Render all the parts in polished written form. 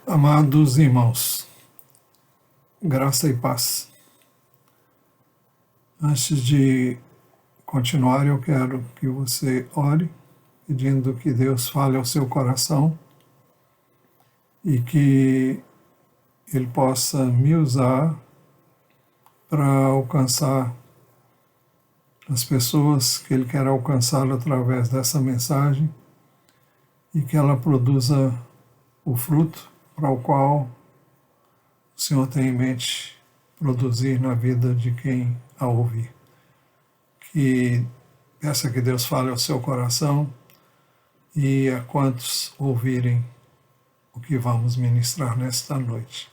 Amados irmãos, graça e paz. Antes de continuar, eu quero que você ore, pedindo que Deus fale ao seu coração e que Ele possa me usar para alcançar as pessoas que Ele quer alcançar através dessa mensagem e que ela produza o fruto para o qual o Senhor tem em mente produzir na vida de quem a ouvir. Que peça que Deus fale ao seu coração e a quantos ouvirem o que vamos ministrar nesta noite.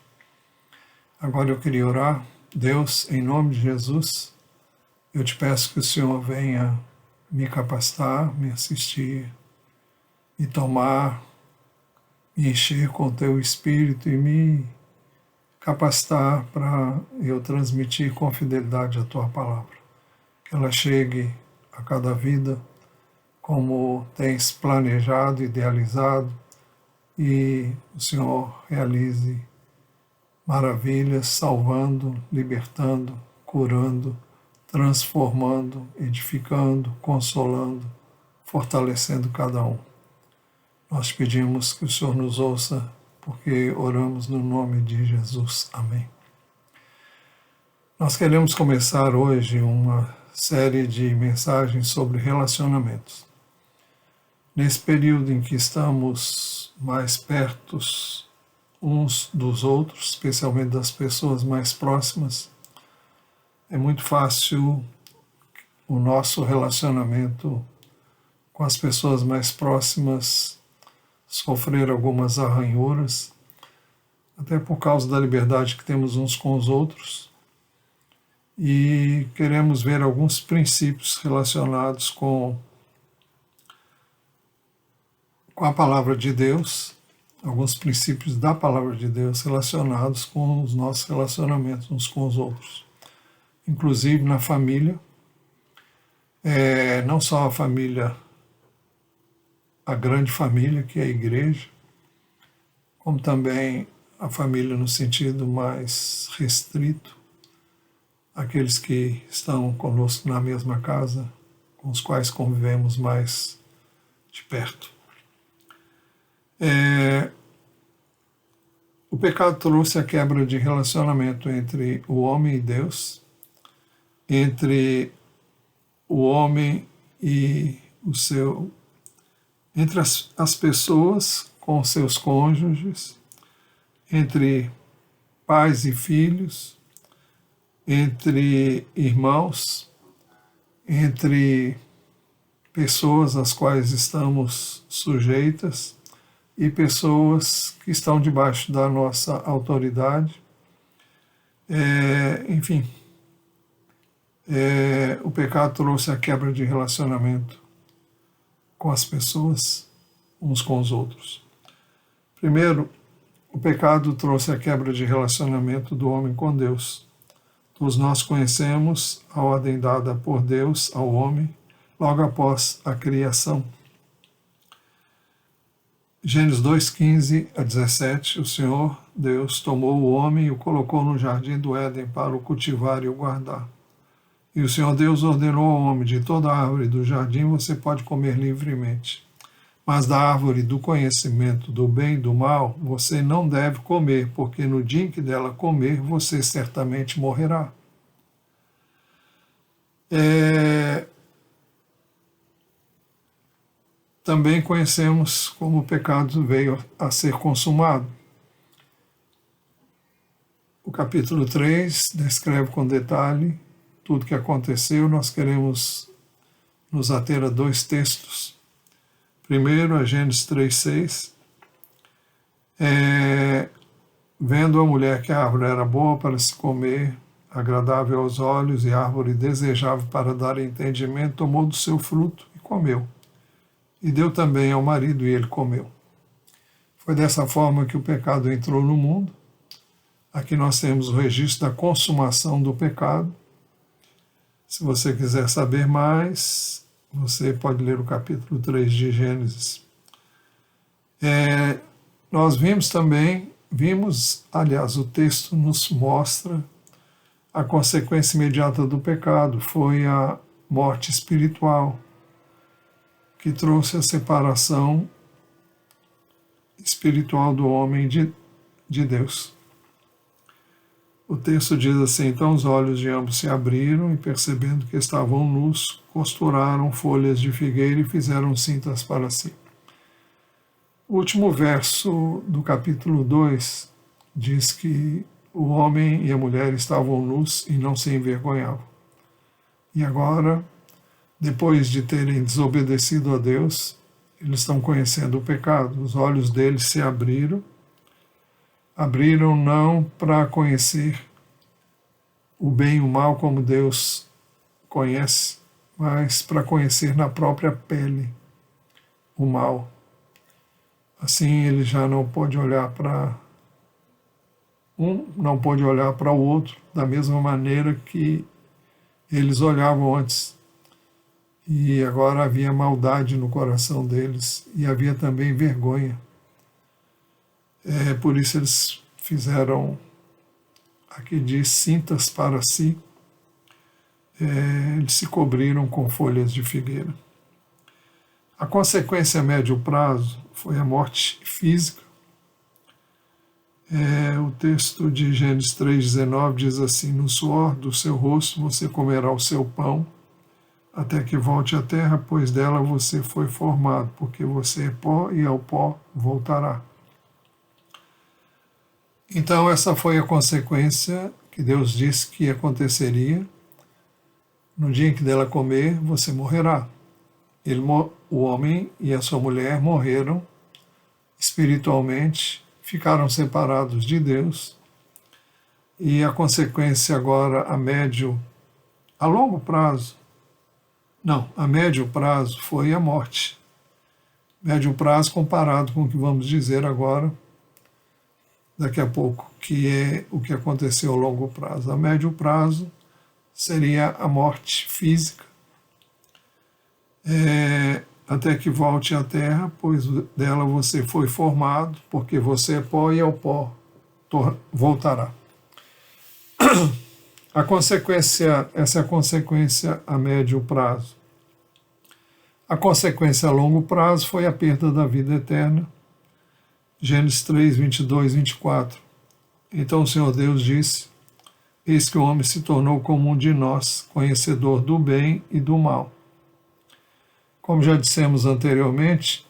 Agora eu queria orar. Deus, em nome de Jesus, eu te peço que o Senhor venha me capacitar, me assistir, me tomar, me encher com o teu Espírito e me capacitar para eu transmitir com fidelidade a tua palavra. Que ela chegue a cada vida como tens planejado, idealizado, e o Senhor realize maravilhas, salvando, libertando, curando, transformando, edificando, consolando, fortalecendo cada um. Nós pedimos que o Senhor nos ouça, porque oramos no nome de Jesus. Amém. Nós queremos começar hoje uma série de mensagens sobre relacionamentos. Nesse período em que estamos mais perto uns dos outros, especialmente das pessoas mais próximas, é muito fácil o nosso relacionamento com as pessoas mais próximas sofrer algumas arranhuras, até por causa da liberdade que temos uns com os outros, e queremos ver alguns princípios relacionados com a palavra de Deus, alguns princípios da palavra de Deus relacionados com os nossos relacionamentos uns com os outros, inclusive na família, não só a família, a grande família que é a igreja, como também a família no sentido mais restrito, aqueles que estão conosco na mesma casa, com os quais convivemos mais de perto. O pecado trouxe a quebra de relacionamento entre o homem e Deus, entre o homem e entre as pessoas com seus cônjuges, entre pais e filhos, entre irmãos, entre pessoas às quais estamos sujeitas e pessoas que estão debaixo da nossa autoridade. O pecado trouxe a quebra de relacionamento com as pessoas, uns com os outros. Primeiro, o pecado trouxe a quebra de relacionamento do homem com Deus. Todos nós conhecemos a ordem dada por Deus ao homem logo após a criação. Gênesis 2:15 a 17, o Senhor Deus tomou o homem e o colocou no jardim do Éden para o cultivar e o guardar. E o Senhor Deus ordenou ao homem: de toda árvore do jardim você pode comer livremente, mas da árvore do conhecimento do bem e do mal você não deve comer, porque no dia em que dela comer você certamente morrerá. Também conhecemos como o pecado veio a ser consumado. O capítulo 3 descreve com detalhe tudo o que aconteceu. Nós queremos nos ater a dois textos. Primeiro, a Gênesis 3:6. Vendo a mulher que a árvore era boa para se comer, agradável aos olhos e árvore desejável para dar entendimento, tomou do seu fruto e comeu. E deu também ao marido e ele comeu. Foi dessa forma que o pecado entrou no mundo. Aqui nós temos o registro da consumação do pecado. Se você quiser saber mais, você pode ler o capítulo 3 de Gênesis. Nós vimos também vimos, aliás, o texto nos mostra a consequência imediata do pecado, foi a morte espiritual, que trouxe a separação espiritual do homem de Deus. O texto diz assim: então os olhos de ambos se abriram e, percebendo que estavam nus, costuraram folhas de figueira e fizeram cintas para si. O último verso do capítulo 2 diz que o homem e a mulher estavam nus e não se envergonhavam. E agora, depois de terem desobedecido a Deus, eles estão conhecendo o pecado. Os olhos deles se abriram não para conhecer o bem e o mal como Deus conhece, mas para conhecer na própria pele o mal. Assim ele já não pode olhar para não pode olhar para o outro da mesma maneira que eles olhavam antes. E agora havia maldade no coração deles e havia também vergonha. Por isso eles fizeram, aqui diz, cintas para si. Eles se cobriram com folhas de figueira. A consequência a médio prazo foi a morte física. O texto de Gênesis 3,19 diz assim: no suor do seu rosto você comerá o seu pão, até que volte à terra, pois dela você foi formado, porque você é pó e ao pó voltará. Então essa foi a consequência que Deus disse que aconteceria. No dia em que dela comer, você morrerá. O homem e a sua mulher morreram espiritualmente, ficaram separados de Deus, e a consequência agora a médio prazo foi a morte. Médio prazo comparado com o que vamos dizer agora, daqui a pouco, que é o que aconteceu a longo prazo. A médio prazo seria a morte física, até que volte à terra, pois dela você foi formado, porque você é pó e ao pó voltará. Essa é a consequência a médio prazo. A consequência a longo prazo foi a perda da vida eterna. Gênesis 3, 22, 24. Então o Senhor Deus disse: eis que o homem se tornou como um de nós, conhecedor do bem e do mal. Como já dissemos anteriormente,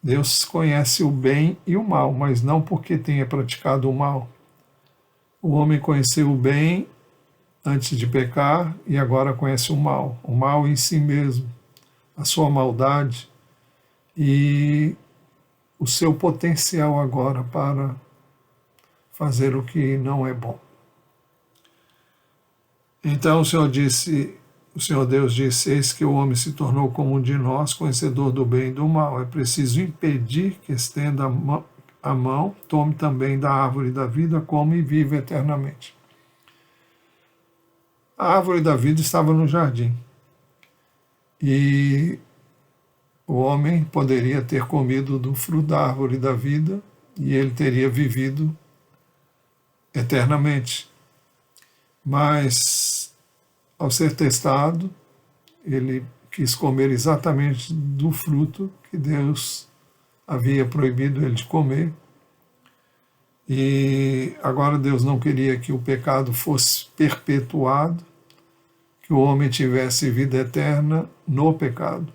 Deus conhece o bem e o mal, mas não porque tenha praticado o mal. O homem conheceu o bem antes de pecar e agora conhece o mal em si mesmo, a sua maldade e o seu potencial agora para fazer o que não é bom. Então o Senhor Deus disse: eis que o homem se tornou como um de nós, conhecedor do bem e do mal. É preciso impedir que estenda a mão, tome também da árvore da vida, come e vive eternamente. A árvore da vida estava no jardim. E o homem poderia ter comido do fruto da árvore da vida e ele teria vivido eternamente. Mas, ao ser testado, ele quis comer exatamente do fruto que Deus havia proibido ele de comer. E agora Deus não queria que o pecado fosse perpetuado, que o homem tivesse vida eterna no pecado.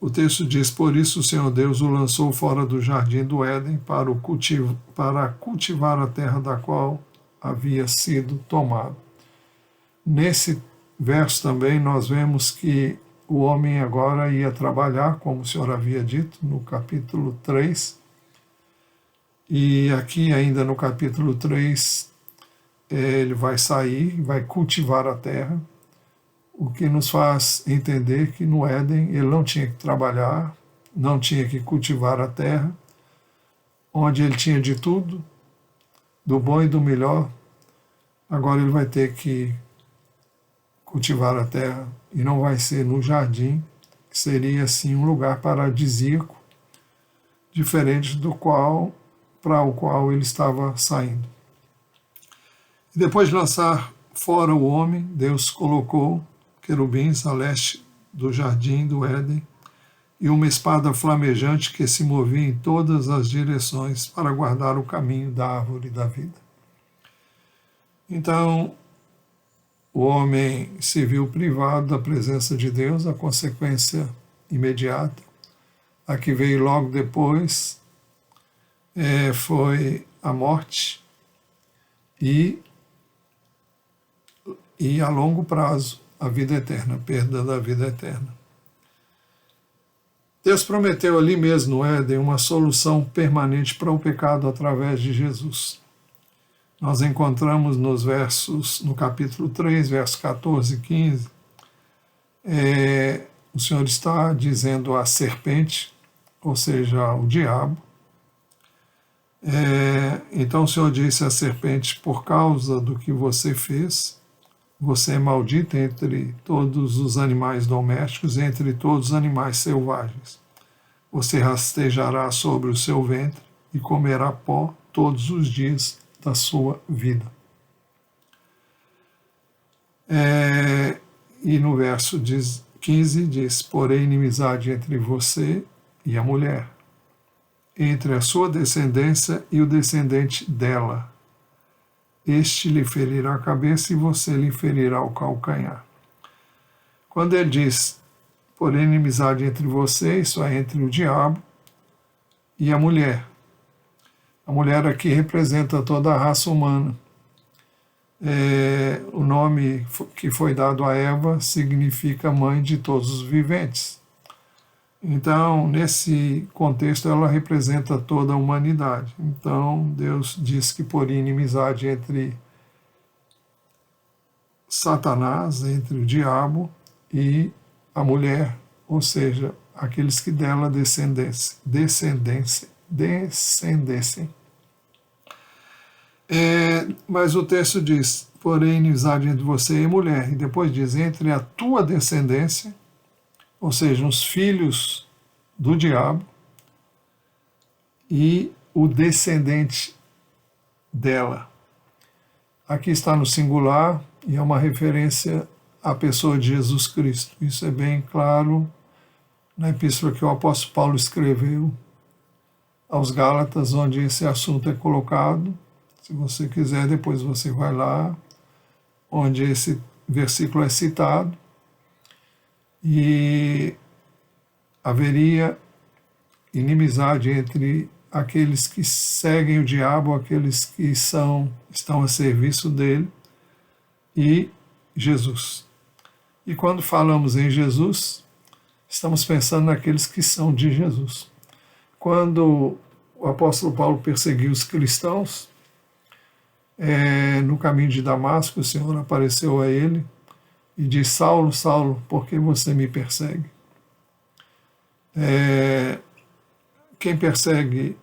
O texto diz: por isso o Senhor Deus o lançou fora do jardim do Éden para cultivar a terra da qual havia sido tomado. Nesse verso também nós vemos que o homem agora ia trabalhar, como o Senhor havia dito no capítulo 3, e aqui ainda no capítulo 3 ele vai sair, vai cultivar a terra, o que nos faz entender que no Éden ele não tinha que trabalhar, não tinha que cultivar a terra, onde ele tinha de tudo, do bom e do melhor. Agora ele vai ter que cultivar a terra, e não vai ser no jardim, que seria assim um lugar paradisíaco, diferente do qual para o qual ele estava saindo. E depois de lançar fora o homem, Deus colocou querubins a leste do jardim do Éden e uma espada flamejante que se movia em todas as direções para guardar o caminho da árvore da vida. Então, o homem se viu privado da presença de Deus, a consequência imediata, a que veio logo depois, foi a morte e a longo prazo a vida eterna, a perda da vida eterna. Deus prometeu ali mesmo no Éden uma solução permanente para o pecado através de Jesus. Nós encontramos no capítulo 3, versos 14 e 15, o Senhor está dizendo à serpente, ou seja, o diabo. Então o Senhor disse à serpente: por causa do que você fez, você é maldita entre todos os animais domésticos e entre todos os animais selvagens. Você rastejará sobre o seu ventre e comerá pó todos os dias da sua vida. E no verso 15 diz: porém, inimizade entre você e a mulher, entre a sua descendência e o descendente dela. Este lhe ferirá a cabeça e você lhe ferirá o calcanhar. Quando ele diz, porém, inimizade entre você, isso é entre o diabo e a mulher. A mulher aqui representa toda a raça humana. O nome que foi dado a Eva significa mãe de todos os viventes. Então, nesse contexto, ela representa toda a humanidade. Então, Deus diz que poria inimizade entre Satanás, entre o diabo e a mulher, ou seja, aqueles que dela descendessem. Mas o texto diz, porém, inimizade entre você e mulher, e depois diz, entre a tua descendência, ou seja, os filhos do diabo, e o descendente dela. Aqui está no singular, e é uma referência à pessoa de Jesus Cristo. Isso é bem claro na epístola que o apóstolo Paulo escreveu aos Gálatas, onde esse assunto é colocado. Se você quiser, depois você vai lá, onde esse versículo é citado, e haveria inimizade entre aqueles que seguem o diabo, aqueles que estão a serviço dele, e Jesus. E quando falamos em Jesus, estamos pensando naqueles que são de Jesus. Quando o apóstolo Paulo perseguiu os cristãos, no caminho de Damasco, o Senhor apareceu a ele e disse: Saulo, Saulo, por que você me persegue? Quem persegue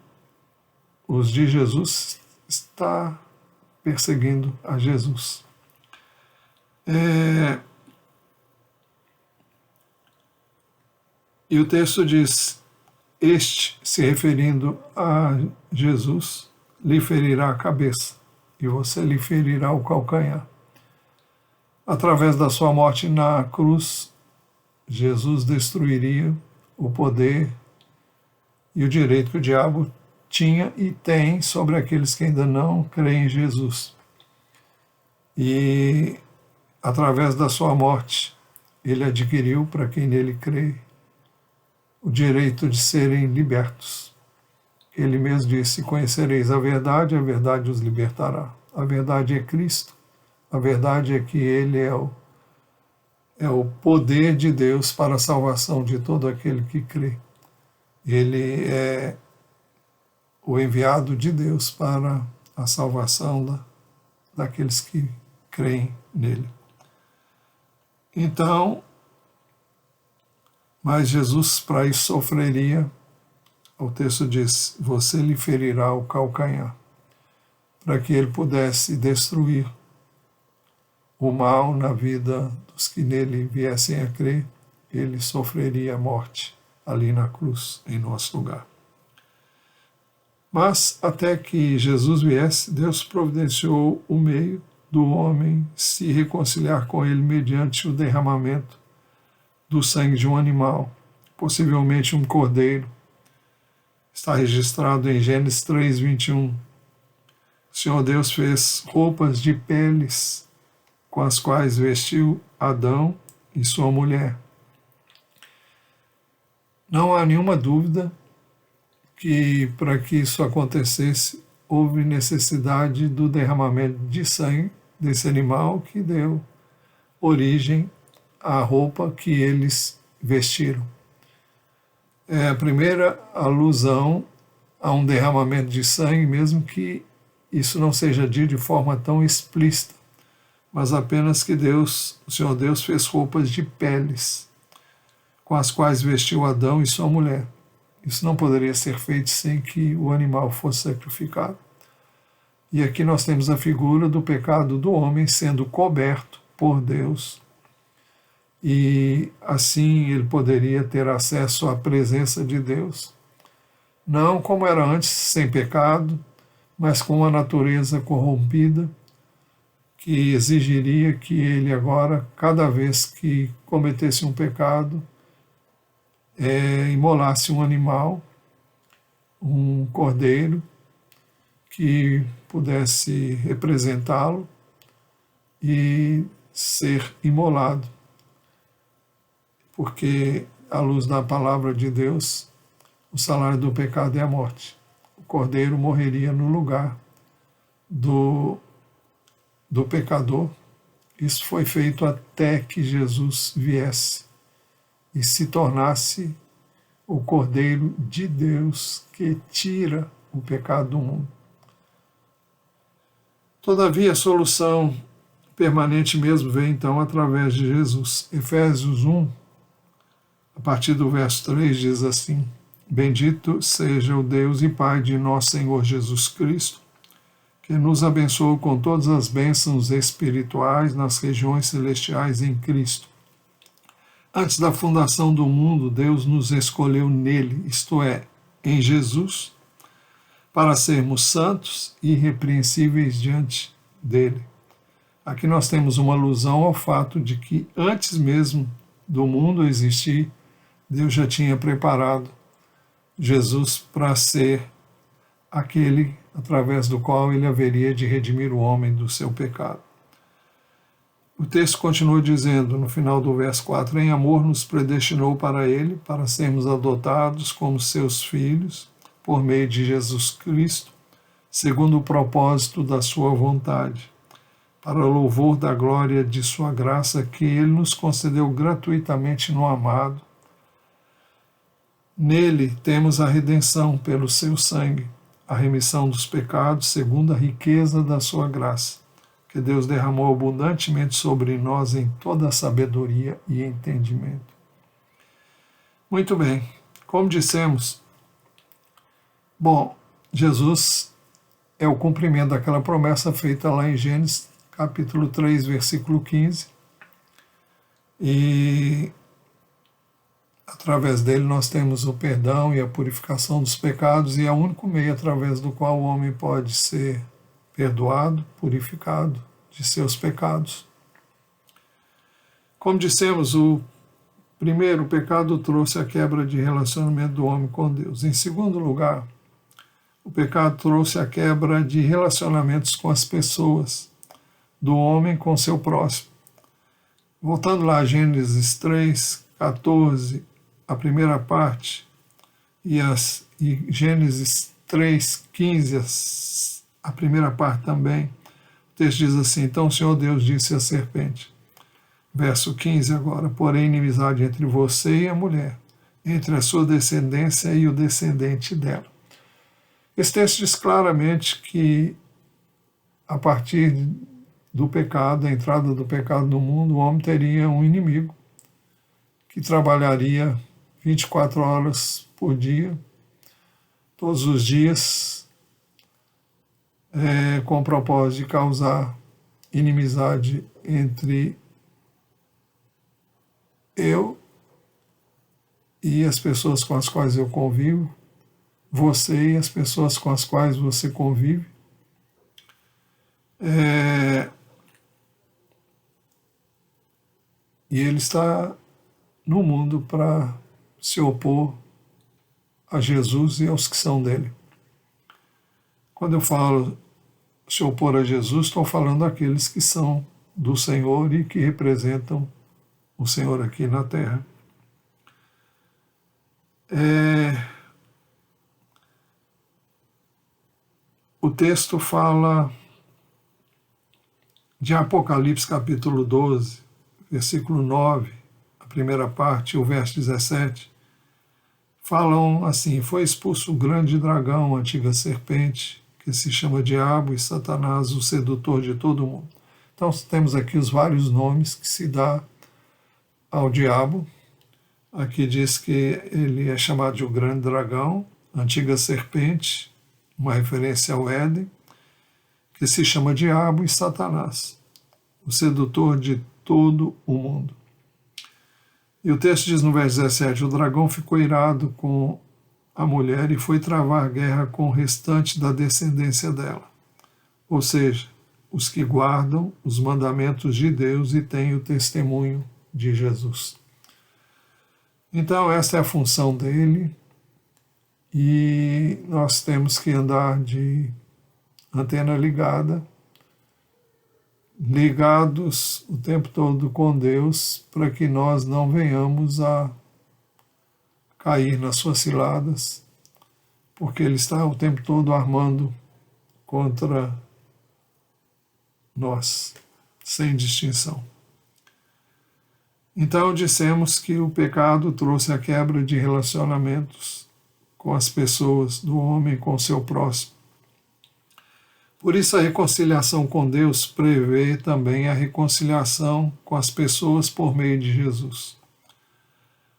os de Jesus está perseguindo a Jesus. E o texto diz, este, se referindo a Jesus, lhe ferirá a cabeça e você lhe ferirá o calcanhar. Através da sua morte na cruz, Jesus destruiria o poder e o direito que o diabo tinha e tem sobre aqueles que ainda não creem em Jesus. E através da sua morte, ele adquiriu para quem nele crê o direito de serem libertos. Ele mesmo disse, conhecereis a verdade os libertará. A verdade é Cristo, a verdade é que ele é o poder de Deus para a salvação de todo aquele que crê. Ele é o enviado de Deus para a salvação daqueles que creem nele. Então, mas Jesus para isso sofreria, o texto diz, você lhe ferirá o calcanhar, para que ele pudesse destruir o mal na vida dos que nele viessem a crer, ele sofreria a morte ali na cruz, em nosso lugar. Mas até que Jesus viesse, Deus providenciou o meio do homem se reconciliar com ele mediante o derramamento do sangue de um animal, possivelmente um cordeiro. Está registrado em Gênesis 3:21. O Senhor Deus fez roupas de peles com as quais vestiu Adão e sua mulher. Não há nenhuma dúvida que para que isso acontecesse houve necessidade do derramamento de sangue desse animal que deu origem à roupa que eles vestiram. É a primeira alusão a um derramamento de sangue, mesmo que isso não seja dito de forma tão explícita, mas apenas que Deus, o Senhor Deus, fez roupas de peles, com as quais vestiu Adão e sua mulher. Isso não poderia ser feito sem que o animal fosse sacrificado. E aqui nós temos a figura do pecado do homem sendo coberto por Deus, e assim ele poderia ter acesso à presença de Deus, não como era antes, sem pecado, mas com uma natureza corrompida, que exigiria que ele agora, cada vez que cometesse um pecado, imolasse um animal, um cordeiro, que pudesse representá-lo e ser imolado, porque, à luz da palavra de Deus, o salário do pecado é a morte. O cordeiro morreria no lugar do pecador. Isso foi feito até que Jesus viesse e se tornasse o Cordeiro de Deus que tira o pecado do mundo. Todavia, a solução permanente mesmo vem então através de Jesus. Efésios 1, a partir do verso 3, diz assim: Bendito seja o Deus e Pai de nosso Senhor Jesus Cristo, que nos abençoou com todas as bênçãos espirituais nas regiões celestiais em Cristo. Antes da fundação do mundo, Deus nos escolheu nele, isto é, em Jesus, para sermos santos e irrepreensíveis diante dele. Aqui nós temos uma alusão ao fato de que antes mesmo do mundo existir, Deus já tinha preparado Jesus para ser aquele através do qual ele haveria de redimir o homem do seu pecado. O texto continua dizendo, no final do verso 4, em amor nos predestinou para ele, para sermos adotados como seus filhos, por meio de Jesus Cristo, segundo o propósito da sua vontade, para o louvor da glória de sua graça que ele nos concedeu gratuitamente no amado. Nele temos a redenção pelo seu sangue, a remissão dos pecados segundo a riqueza da sua graça, que Deus derramou abundantemente sobre nós em toda a sabedoria e entendimento. Muito bem, como dissemos, Jesus é o cumprimento daquela promessa feita lá em Gênesis, capítulo 3, versículo 15, e através dele nós temos o perdão e a purificação dos pecados, e é o único meio através do qual o homem pode ser perdoado, purificado de seus pecados. Como dissemos, o primeiro pecado trouxe a quebra de relacionamento do homem com Deus. Em segundo lugar, o pecado trouxe a quebra de relacionamentos com as pessoas, do homem com seu próximo. Voltando lá a Gênesis 3, 14, a primeira parte, e Gênesis 3, 15, a primeira parte também, o texto diz assim: então o Senhor Deus disse à serpente, verso 15 agora, porém inimizade entre você e a mulher, entre a sua descendência e o descendente dela. Esse texto diz claramente que a partir do pecado, a entrada do pecado no mundo, o homem teria um inimigo que trabalharia 24 horas por dia, todos os dias, com o propósito de causar inimizade entre eu e as pessoas com as quais eu convivo, você e as pessoas com as quais você convive. E ele está no mundo para se opor a Jesus e aos que são dele. Quando eu falo se opor a Jesus, estou falando daqueles que são do Senhor e que representam o Senhor aqui na terra. O texto fala de Apocalipse capítulo 12, versículo 9, a primeira parte, o verso 17, falam assim: foi expulso o grande dragão, a antiga serpente, que se chama Diabo e Satanás, o sedutor de todo mundo. Então temos aqui os vários nomes que se dá ao diabo. Aqui diz que ele é chamado de o grande dragão, antiga serpente, uma referência ao Éden, que se chama Diabo e Satanás, o sedutor de todo o mundo. E o texto diz no verso 17: o dragão ficou irado com a mulher e foi travar guerra com o restante da descendência dela, ou seja, os que guardam os mandamentos de Deus e têm o testemunho de Jesus. Então, essa é a função dele, e nós temos que andar de antena ligada, ligados o tempo todo com Deus, para que nós não venhamos a cair nas suas ciladas, porque ele está o tempo todo armando contra nós, sem distinção. Então dissemos que o pecado trouxe a quebra de relacionamentos com as pessoas, do homem com o seu próximo. Por isso a reconciliação com Deus prevê também a reconciliação com as pessoas por meio de Jesus.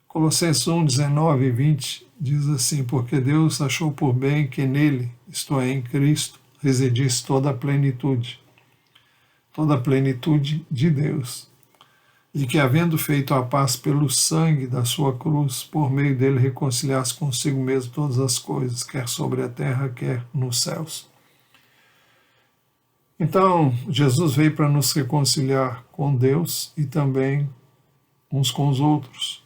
Colossenses 1, 19 e 20 diz assim: porque Deus achou por bem que nele, isto é, em Cristo, residisse toda a plenitude de Deus, e que, havendo feito a paz pelo sangue da sua cruz, por meio dele reconciliasse consigo mesmo todas as coisas, quer sobre a terra, quer nos céus. Então, Jesus veio para nos reconciliar com Deus e também uns com os outros.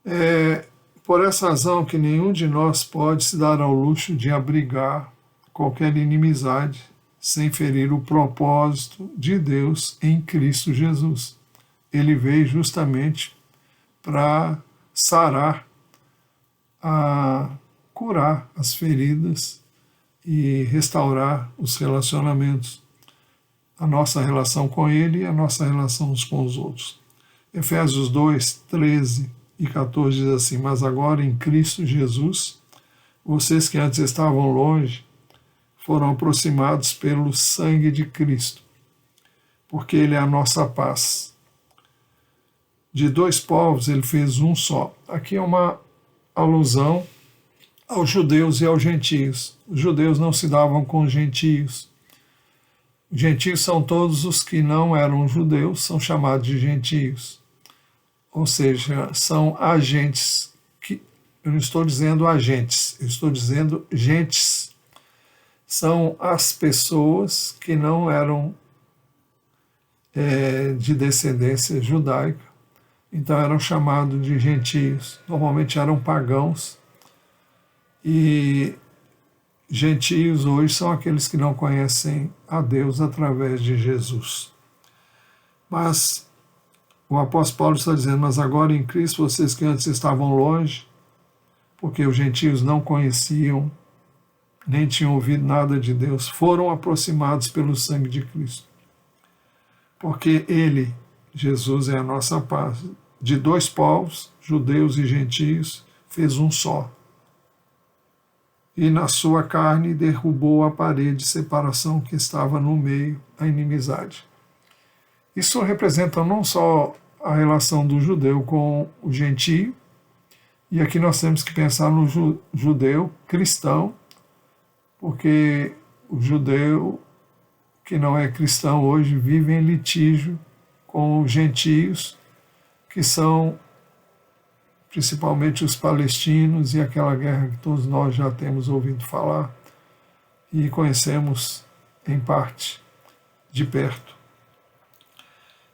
É por essa razão que nenhum de nós pode se dar ao luxo de abrigar qualquer inimizade sem ferir o propósito de Deus em Cristo Jesus. Ele veio justamente para sarar, a curar as feridas e restaurar os relacionamentos, a nossa relação com Ele e a nossa relação uns com os outros. Efésios 2, 13 e 14 diz assim: mas agora em Cristo Jesus, vocês que antes estavam longe, foram aproximados pelo sangue de Cristo, porque Ele é a nossa paz. De dois povos Ele fez um só. Aqui é uma alusão aos judeus e aos gentios. Os judeus não se davam com os gentios. Os gentios são todos os que não eram judeus, são chamados de gentios. Ou seja, são agentes, eu não estou dizendo agentes, eu estou dizendo gentes. São as pessoas que não eram de descendência judaica, então eram chamados de gentios. Normalmente eram pagãos, e gentios hoje são aqueles que não conhecem a Deus através de Jesus. Mas o apóstolo Paulo está dizendo: mas agora em Cristo, vocês que antes estavam longe, porque os gentios não conheciam, nem tinham ouvido nada de Deus, foram aproximados pelo sangue de Cristo. Porque Ele, Jesus, é a nossa paz. De dois povos, judeus e gentios, fez um só. E na sua carne derrubou a parede de separação que estava no meio, a inimizade. Isso representa não só a relação do judeu com o gentio, e aqui nós temos que pensar no judeu cristão, porque o judeu que não é cristão hoje vive em litígio com os gentios, que são principalmente os palestinos e aquela guerra que todos nós já temos ouvido falar e conhecemos em parte, de perto.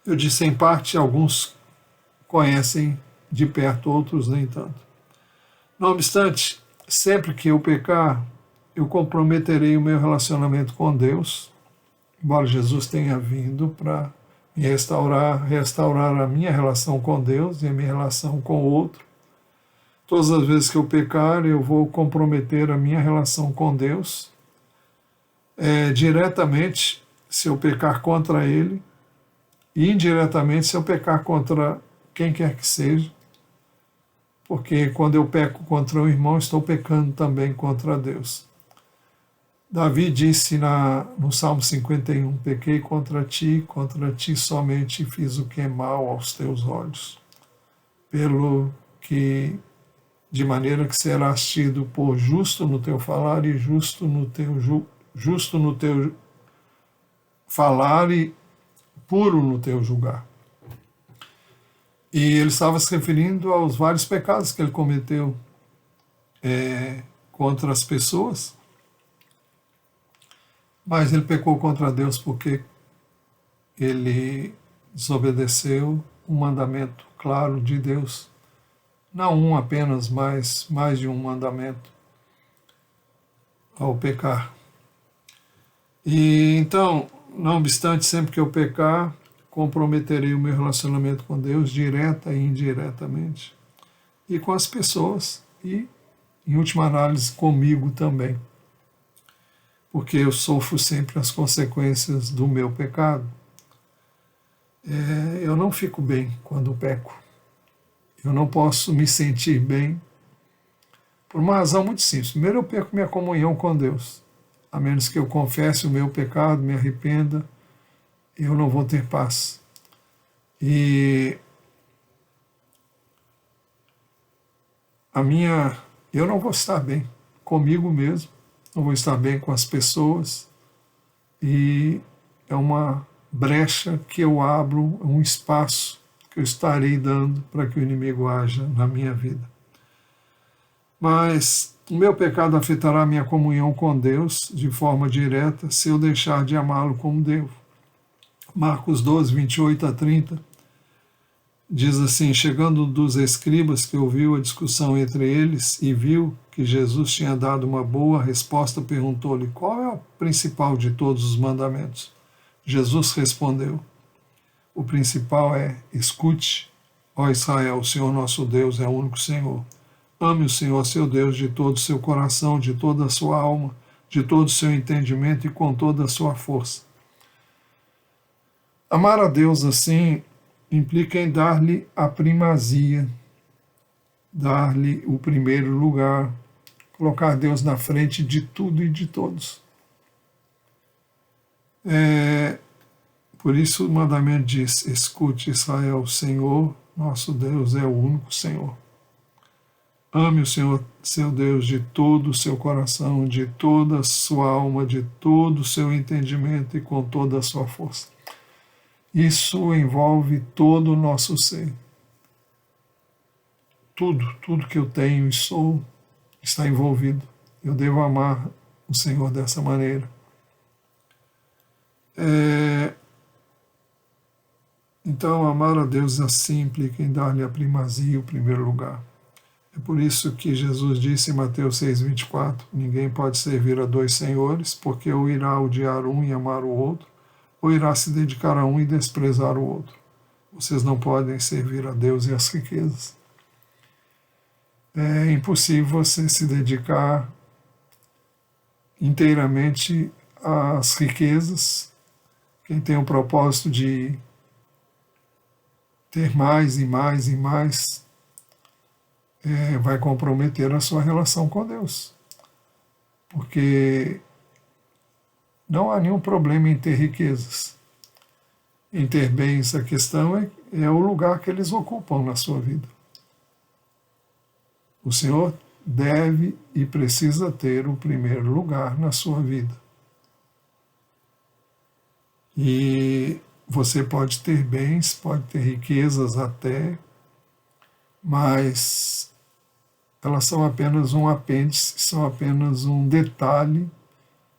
Eu disse em parte, alguns conhecem de perto, outros nem tanto. Não obstante, sempre que eu pecar, eu comprometerei o meu relacionamento com Deus, embora Jesus tenha vindo para me restaurar a minha relação com Deus e a minha relação com o outro. Todas as vezes que eu pecar, eu vou comprometer a minha relação com Deus, diretamente, se eu pecar contra Ele, e indiretamente, se eu pecar contra quem quer que seja, porque quando eu peco contra um irmão, estou pecando também contra Deus. Davi disse no Salmo 51, pequei contra ti somente fiz o que é mal aos teus olhos, pelo que, de maneira que serás tido por justo no teu falar e justo no teu falar e puro no teu julgar. E ele estava se referindo aos vários pecados que ele cometeu contra as pessoas, mas ele pecou contra Deus porque ele desobedeceu um mandamento claro de Deus, não um apenas, mas mais de um mandamento ao pecar. E então, não obstante, sempre que eu pecar, comprometerei o meu relacionamento com Deus direta e indiretamente, e com as pessoas, e, em última análise, comigo também, porque eu sofro sempre as consequências do meu pecado. Eu não fico bem quando peco. Eu não posso me sentir bem por uma razão muito simples. Primeiro, eu perco minha comunhão com Deus. A menos que eu confesse o meu pecado, me arrependa, eu não vou ter paz. E eu não vou estar bem comigo mesmo, não vou estar bem com as pessoas, e é uma brecha que eu abro, um espaço que eu estarei dando para que o inimigo haja na minha vida. Mas o meu pecado afetará a minha comunhão com Deus de forma direta se eu deixar de amá-lo como devo. Marcos 12, 28 a 30, diz assim, chegando dos escribas que ouviu a discussão entre eles e viu que Jesus tinha dado uma boa resposta, perguntou-lhe, qual é o principal de todos os mandamentos? Jesus respondeu, o principal é, escute, ó Israel, o Senhor nosso Deus é o único Senhor. Ame o Senhor seu Deus de todo o seu coração, de toda a sua alma, de todo o seu entendimento e com toda a sua força. Amar a Deus assim implica em dar-lhe a primazia, dar-lhe o primeiro lugar, colocar Deus na frente de tudo e de todos. Por isso o mandamento diz, escute Israel, o Senhor, nosso Deus é o único Senhor. Ame o Senhor, seu Deus, de todo o seu coração, de toda a sua alma, de todo o seu entendimento e com toda a sua força. Isso envolve todo o nosso ser. Tudo que eu tenho e sou está envolvido. Eu devo amar o Senhor dessa maneira. Então, amar a Deus assim implica em dar-lhe a primazia, o primeiro lugar. É por isso que Jesus disse em Mateus 6,24, ninguém pode servir a dois senhores, porque ou irá odiar um e amar o outro, ou irá se dedicar a um e desprezar o outro. Vocês não podem servir a Deus e as riquezas. É impossível você se dedicar inteiramente às riquezas. Quem tem o propósito de ter mais e mais e mais, vai comprometer a sua relação com Deus. Porque não há nenhum problema em ter riquezas, em ter bens. A questão é o lugar que eles ocupam na sua vida. O Senhor deve e precisa ter o primeiro lugar na sua vida. E você pode ter bens, pode ter riquezas até, mas elas são apenas um apêndice, são apenas um detalhe.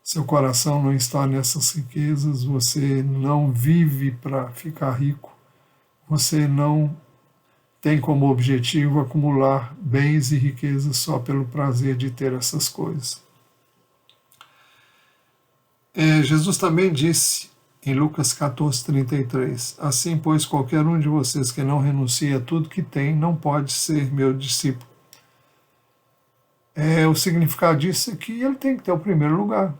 Seu coração não está nessas riquezas, você não vive para ficar rico, você não tem como objetivo acumular bens e riquezas só pelo prazer de ter essas coisas. Jesus também disse em Lucas 14:33, assim, pois, qualquer um de vocês que não renuncia a tudo que tem não pode ser meu discípulo. O significado disso é que ele tem que ter o primeiro lugar.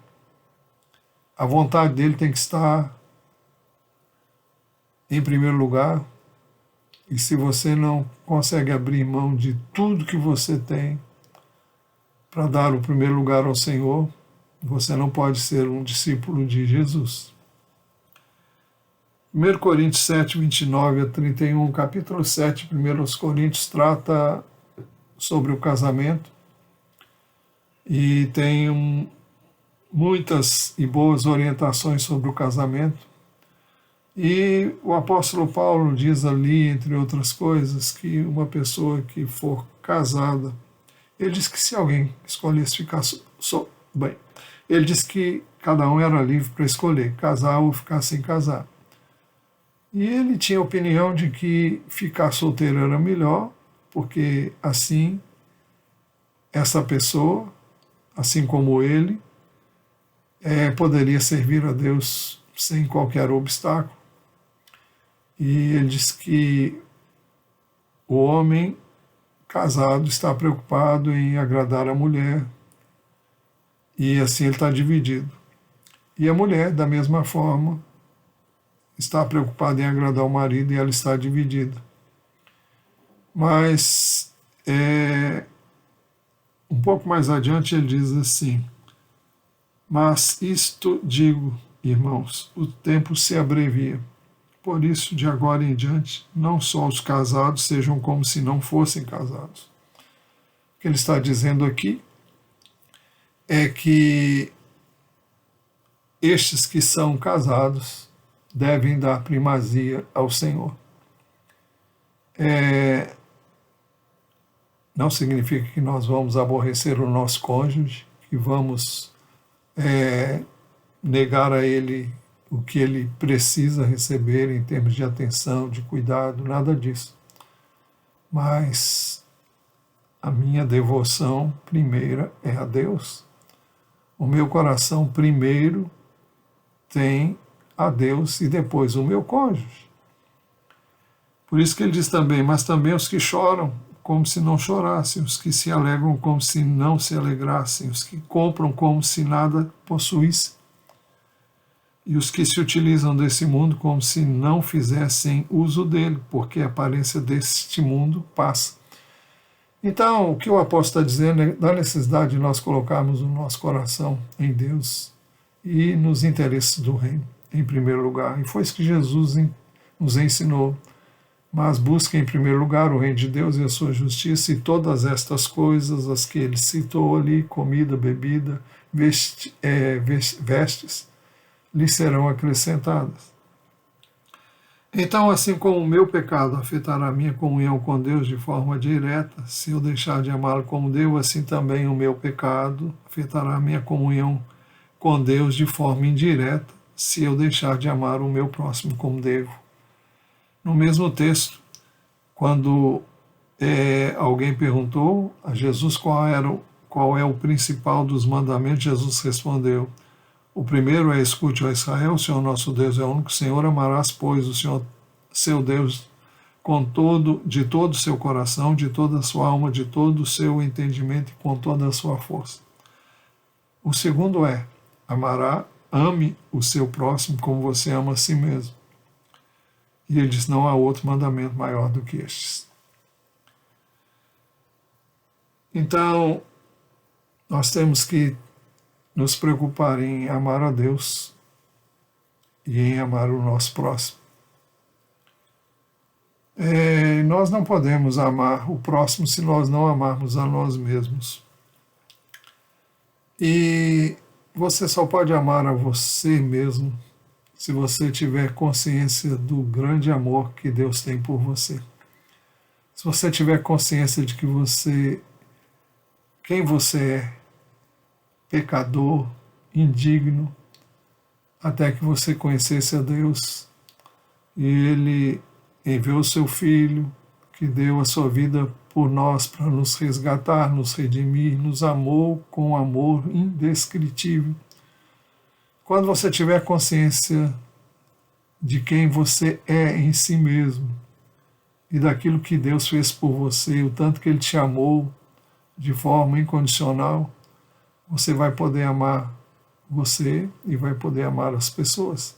A vontade dele tem que estar em primeiro lugar. E se você não consegue abrir mão de tudo que você tem para dar o primeiro lugar ao Senhor, você não pode ser um discípulo de Jesus. 1 Coríntios 7:29-31, capítulo 7, 1 Coríntios, trata sobre o casamento e tem muitas e boas orientações sobre o casamento. E o apóstolo Paulo diz ali, entre outras coisas, que uma pessoa que for casada, ele diz que se alguém escolhesse ficar bem, ele diz que cada um era livre para escolher, casar ou ficar sem casar. E ele tinha a opinião de que ficar solteiro era melhor, porque assim, essa pessoa, assim como ele, poderia servir a Deus sem qualquer obstáculo. E ele diz que o homem casado está preocupado em agradar a mulher, e assim ele está dividido. E a mulher, da mesma forma, está preocupada em agradar o marido e ela está dividida. Mas, um pouco mais adiante, ele diz assim, mas isto digo, irmãos, o tempo se abrevia. Por isso, de agora em diante, não só os casados sejam como se não fossem casados. O que ele está dizendo aqui é que estes que são casados devem dar primazia ao Senhor. Não significa que nós vamos aborrecer o nosso cônjuge, que vamos negar a ele o que ele precisa receber em termos de atenção, de cuidado, nada disso. Mas a minha devoção primeira é a Deus. O meu coração primeiro tem a Deus e depois o meu cônjuge. Por isso que ele diz também, mas também os que choram como se não chorassem, os que se alegram como se não se alegrassem, os que compram como se nada possuíssem, e os que se utilizam desse mundo como se não fizessem uso dele, porque a aparência deste mundo passa. Então, o que o apóstolo está dizendo é da necessidade de nós colocarmos o nosso coração em Deus e nos interesses do reino, em primeiro lugar. E foi isso que Jesus nos ensinou. Mas busquem em primeiro lugar o reino de Deus e a sua justiça, e todas estas coisas, as que ele citou ali, comida, bebida, vestes, lhes serão acrescentadas. Então, assim como o meu pecado afetará a minha comunhão com Deus de forma direta, se eu deixar de amá-lo como devo, assim também o meu pecado afetará a minha comunhão com Deus de forma indireta, se eu deixar de amar o meu próximo como devo. No mesmo texto, quando alguém perguntou a Jesus qual é o principal dos mandamentos, Jesus respondeu, o primeiro é: escute, ó Israel, o Senhor nosso Deus é o único Senhor, amarás, pois, o Senhor seu Deus de todo o seu coração, de toda a sua alma, de todo o seu entendimento e com toda a sua força. O segundo é: ame o seu próximo como você ama a si mesmo. E ele diz, não há outro mandamento maior do que estes. Então, nós temos que nos preocupar em amar a Deus e em amar o nosso próximo. Nós não podemos amar o próximo se nós não amarmos a nós mesmos. E você só pode amar a você mesmo se você tiver consciência do grande amor que Deus tem por você. Se você tiver consciência de que quem você é, pecador, indigno, até que você conhecesse a Deus, e Ele enviou o seu Filho, que deu a sua vida por nós para nos resgatar, nos redimir, nos amou com um amor indescritível. Quando você tiver consciência de quem você é em si mesmo e daquilo que Deus fez por você, o tanto que Ele te amou de forma incondicional, você vai poder amar você e vai poder amar as pessoas.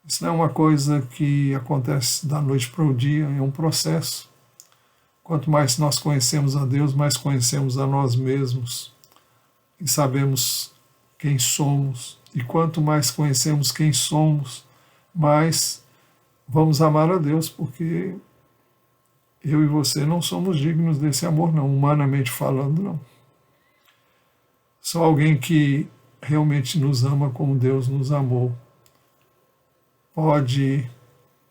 Isso não é uma coisa que acontece da noite para o dia, é um processo. Quanto mais nós conhecemos a Deus, mais conhecemos a nós mesmos e sabemos quem somos. E quanto mais conhecemos quem somos, mais vamos amar a Deus, porque eu e você não somos dignos desse amor, não, humanamente falando, não. Só alguém que realmente nos ama como Deus nos amou pode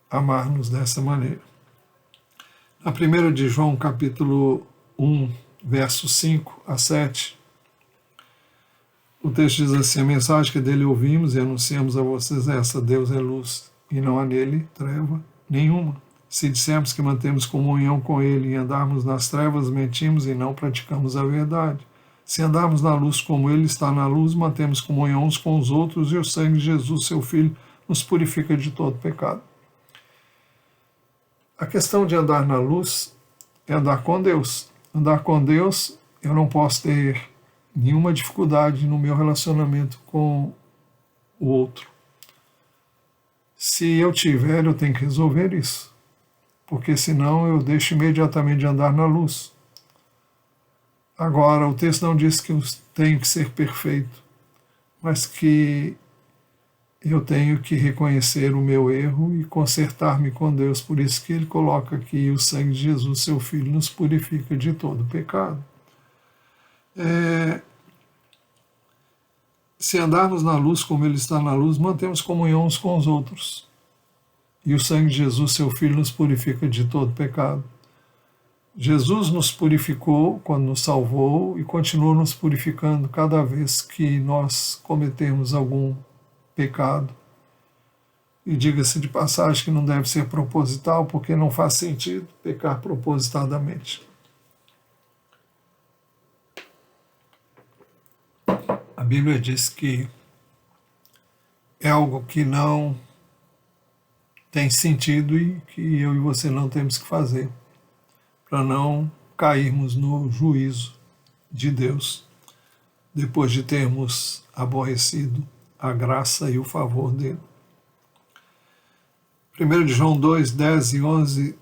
amar-nos dessa maneira. Na 1 de João, capítulo 1, versos 5 a 7, o texto diz assim: a mensagem que dele ouvimos e anunciamos a vocês é essa: Deus é luz e não há nele treva nenhuma. Se dissermos que mantemos comunhão com ele e andarmos nas trevas, mentimos e não praticamos a verdade. Se andarmos na luz como ele está na luz, mantemos comunhão uns com os outros, e o sangue de Jesus, seu Filho, nos purifica de todo pecado. A questão de andar na luz é andar com Deus. Andar com Deus, eu não posso ter nenhuma dificuldade no meu relacionamento com o outro. Se eu tiver, eu tenho que resolver isso, porque senão eu deixo imediatamente de andar na luz. Agora, o texto não diz que eu tenho que ser perfeito, mas que eu tenho que reconhecer o meu erro e consertar-me com Deus. Por isso que ele coloca aqui: o sangue de Jesus, seu Filho, nos purifica de todo pecado. Se andarmos na luz como ele está na luz, mantemos comunhão uns com os outros. E o sangue de Jesus, seu Filho, nos purifica de todo pecado. Jesus nos purificou quando nos salvou e continua nos purificando cada vez que nós cometemos algum pecado. E diga-se de passagem que não deve ser proposital, porque não faz sentido pecar propositadamente. A Bíblia diz que é algo que não tem sentido e que eu e você não temos que fazer, para não cairmos no juízo de Deus, depois de termos aborrecido a graça e o favor dele. 1 de João 2, 10 e 11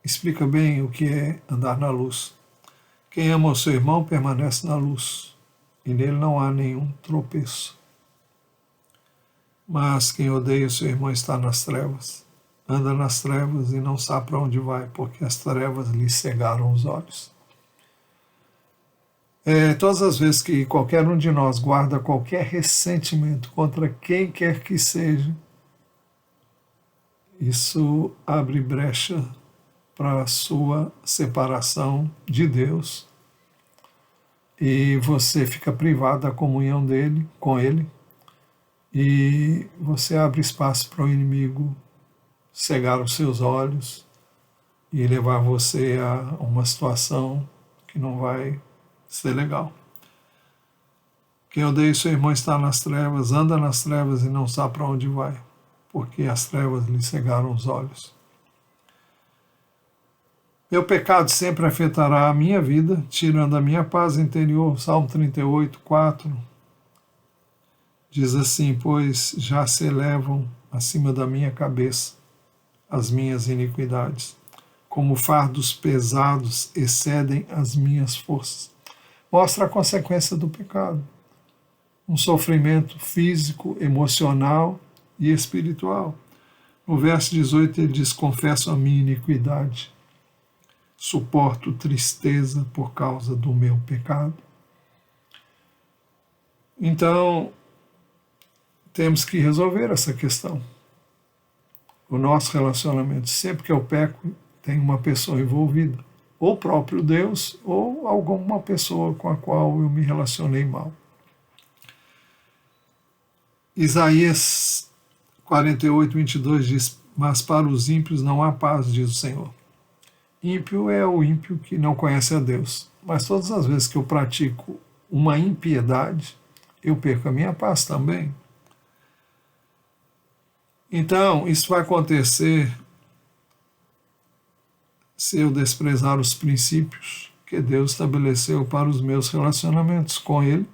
explica bem o que é andar na luz. Quem ama o seu irmão permanece na luz, e nele não há nenhum tropeço. Mas quem odeia o seu irmão está nas trevas, anda nas trevas e não sabe para onde vai, porque as trevas lhe cegaram os olhos. Todas as vezes que qualquer um de nós guarda qualquer ressentimento contra quem quer que seja, isso abre brecha para a sua separação de Deus e você fica privado da comunhão dele, com ele, e você abre espaço para o inimigo cegar os seus olhos e levar você a uma situação que não vai ser legal. Quem odeia seu irmão está nas trevas, anda nas trevas e não sabe para onde vai, porque as trevas lhe cegaram os olhos. Meu pecado sempre afetará a minha vida, tirando a minha paz interior. Salmo 38, 4 diz assim: pois já se elevam acima da minha cabeça as minhas iniquidades, como fardos pesados excedem as minhas forças. Mostra a consequência do pecado. Um sofrimento físico, emocional e espiritual. No verso 18 ele diz: confesso a minha iniquidade, suporto tristeza por causa do meu pecado. Então, temos que resolver essa questão. O nosso relacionamento, sempre que eu peco tem uma pessoa envolvida, ou o próprio Deus, ou alguma pessoa com a qual eu me relacionei mal. Isaías 48:22 diz: mas para os ímpios não há paz, diz o Senhor. Ímpio é o ímpio que não conhece a Deus, mas todas as vezes que eu pratico uma impiedade, eu perco a minha paz também. Então, isso vai acontecer se eu desprezar os princípios que Deus estabeleceu para os meus relacionamentos com Ele,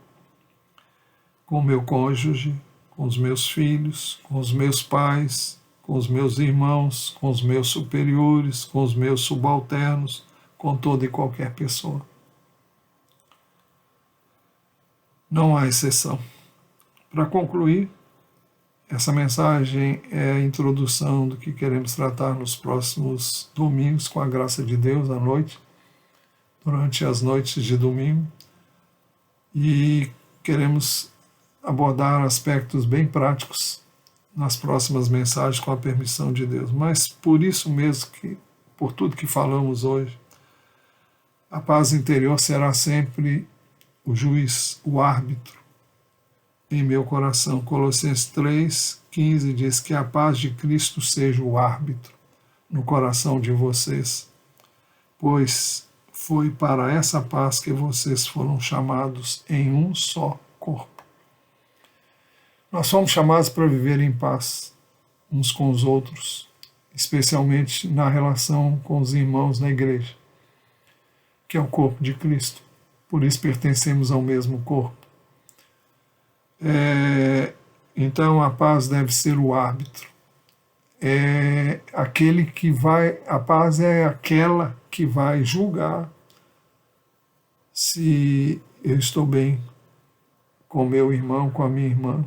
com o meu cônjuge, com os meus filhos, com os meus pais, com os meus irmãos, com os meus superiores, com os meus subalternos, com toda e qualquer pessoa. Não há exceção. Para concluir, essa mensagem é a introdução do que queremos tratar nos próximos domingos, com a graça de Deus, à noite, durante as noites de domingo. E queremos abordar aspectos bem práticos nas próximas mensagens, com a permissão de Deus. Mas por isso mesmo, por tudo que falamos hoje, a paz interior será sempre o juiz, o árbitro em meu coração. Colossenses 3:15 diz que a paz de Cristo seja o árbitro no coração de vocês, pois foi para essa paz que vocês foram chamados em um só corpo. Nós somos chamados para viver em paz uns com os outros, especialmente na relação com os irmãos na igreja, que é o corpo de Cristo. Por isso pertencemos ao mesmo corpo. Então a paz deve ser o árbitro. A paz é aquela que vai julgar se eu estou bem com meu irmão, com a minha irmã,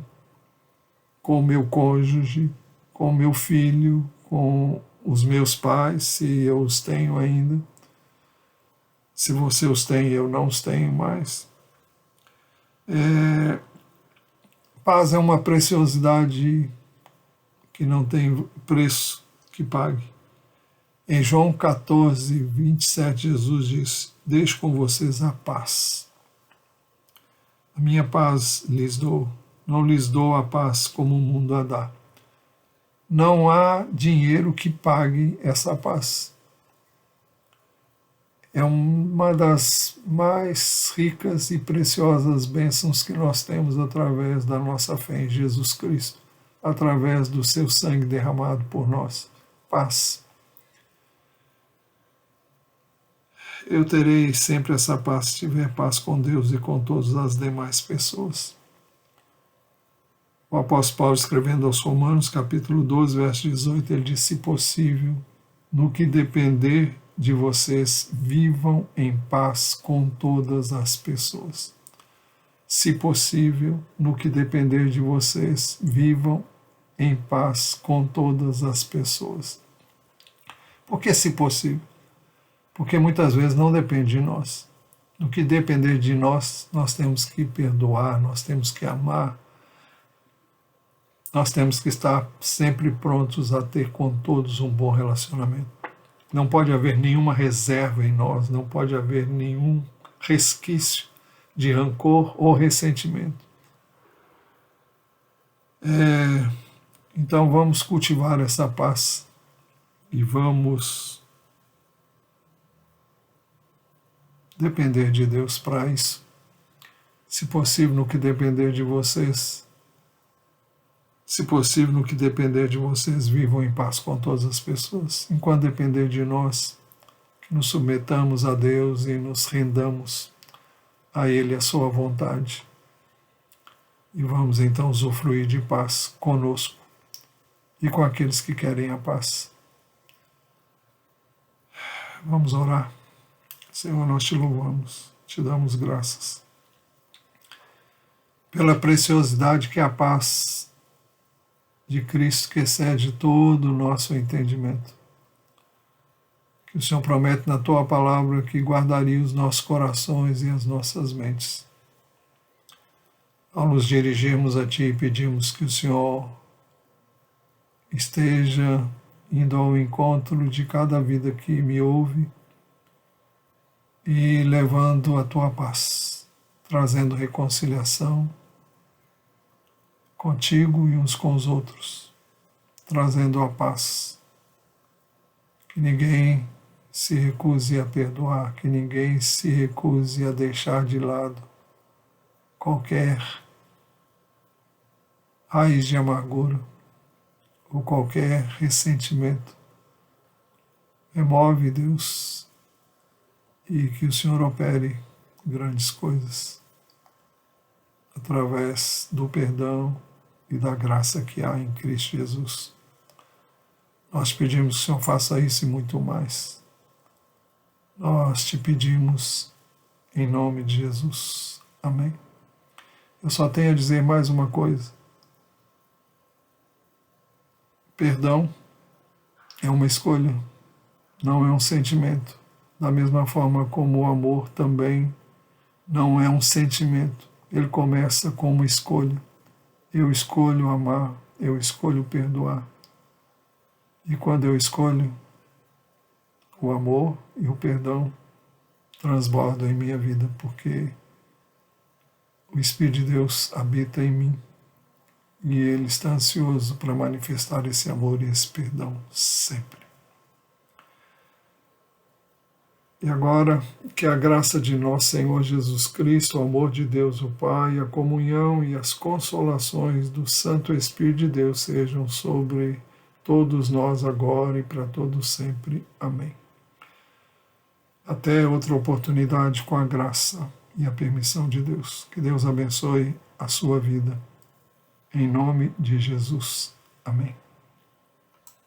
com o meu cônjuge, com o meu filho, com os meus pais, se eu os tenho ainda. Se você os tem, eu não os tenho mais. Paz é uma preciosidade que não tem preço que pague. Em João 14:27, Jesus diz: deixo com vocês a paz. A minha paz lhes dou, não lhes dou a paz como o mundo a dá. Não há dinheiro que pague essa paz. É uma das mais ricas e preciosas bênçãos que nós temos através da nossa fé em Jesus Cristo, através do seu sangue derramado por nós. Paz. Eu terei sempre essa paz se tiver paz com Deus e com todas as demais pessoas. O apóstolo Paulo, escrevendo aos Romanos, capítulo 12, verso 18, ele diz: se possível, no que depender de vocês, vivam em paz com todas as pessoas. Se possível, no que depender de vocês, vivam em paz com todas as pessoas. Por que se possível? Porque muitas vezes não depende de nós. No que depender de nós, nós temos que perdoar, nós temos que amar, nós temos que estar sempre prontos a ter com todos um bom relacionamento. Não pode haver nenhuma reserva em nós, não pode haver nenhum resquício de rancor ou ressentimento. Então vamos cultivar essa paz e vamos depender de Deus para isso. Se possível, no que depender de vocês, vivam em paz com todas as pessoas. Enquanto depender de nós, que nos submetamos a Deus e nos rendamos a Ele, a sua vontade. E vamos então usufruir de paz conosco e com aqueles que querem a paz. Vamos orar. Senhor, nós te louvamos, te damos graças pela preciosidade que é a paz de Cristo, que excede todo o nosso entendimento. Que o Senhor promete na tua palavra que guardaria os nossos corações e as nossas mentes. Ao nos dirigirmos a ti, pedimos que o Senhor esteja indo ao encontro de cada vida que me ouve e levando a tua paz, trazendo reconciliação contigo e uns com os outros, trazendo a paz. Que ninguém se recuse a perdoar, que ninguém se recuse a deixar de lado qualquer raiz de amargura ou qualquer ressentimento. Remove, Deus, e que o Senhor opere grandes coisas através do perdão e da graça que há em Cristo Jesus. Nós pedimos que o Senhor faça isso e muito mais. Nós te pedimos em nome de Jesus. Amém. Eu só tenho a dizer mais uma coisa. Perdão é uma escolha, não é um sentimento. Da mesma forma como o amor também não é um sentimento. Ele começa com uma escolha. Eu escolho amar, eu escolho perdoar. E quando eu escolho, o amor e o perdão transbordam em minha vida, porque o Espírito de Deus habita em mim e Ele está ansioso para manifestar esse amor e esse perdão sempre. E agora, que a graça de nosso Senhor Jesus Cristo, o amor de Deus o Pai, a comunhão e as consolações do Santo Espírito de Deus sejam sobre todos nós agora e para todos sempre. Amém. Até outra oportunidade com a graça e a permissão de Deus. Que Deus abençoe a sua vida. Em nome de Jesus. Amém.